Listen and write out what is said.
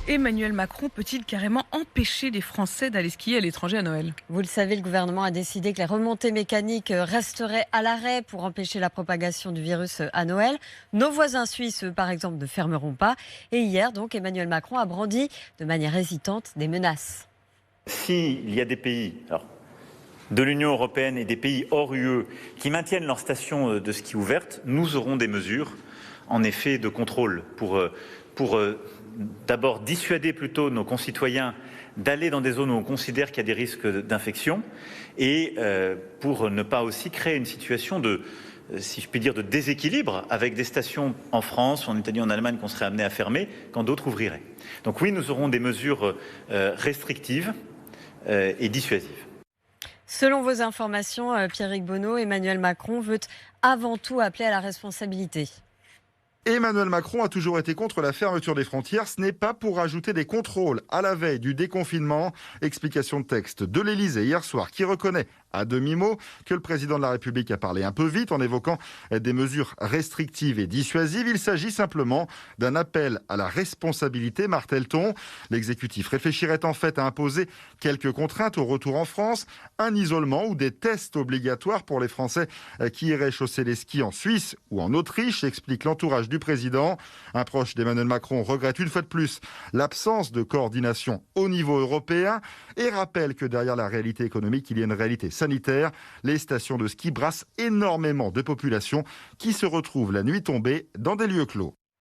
Emmanuel Macron peut-il carrément empêcher les Français d'aller skier à l'étranger à Noël? Vous le savez, le gouvernement a décidé que les remontées mécaniques resteraient à l'arrêt pour empêcher la propagation du virus à Noël. Nos voisins suisses, eux, par exemple, ne fermeront pas. Et hier, donc, Emmanuel Macron a brandi de manière hésitante des menaces. S'il y a des pays de l'Union européenne et des pays hors UE qui maintiennent leurs stations de ski ouvertes, nous aurons des mesures, en effet, de contrôle pour d'abord dissuader plutôt nos concitoyens d'aller dans des zones où on considère qu'il y a des risques d'infection et pour ne pas aussi créer une situation de, si je puis dire, de déséquilibre avec des stations en France, en Italie, en Allemagne qu'on serait amené à fermer quand d'autres ouvriraient. Donc oui, nous aurons des mesures restrictives et dissuasives. Selon vos informations, Pierrick Bonneau, Emmanuel Macron veut avant tout appeler à la responsabilité. Emmanuel Macron a toujours été contre la fermeture des frontières. Ce n'est pas pour ajouter des contrôles à la veille du déconfinement. Explication de texte de l'Élysée hier soir qui reconnaît à demi-mot que le président de la République a parlé un peu vite en évoquant des mesures restrictives et dissuasives. Il s'agit simplement d'un appel à la responsabilité, martèle-t-on. L'exécutif réfléchirait en fait à imposer quelques contraintes au retour en France, un isolement ou des tests obligatoires pour les Français qui iraient chausser les skis en Suisse ou en Autriche, explique l'entourage du président. Un proche d'Emmanuel Macron regrette une fois de plus l'absence de coordination au niveau européen et rappelle que derrière la réalité économique, il y a une réalité sanitaire. Les stations de ski brassent énormément de populations qui se retrouvent la nuit tombée dans des lieux clos.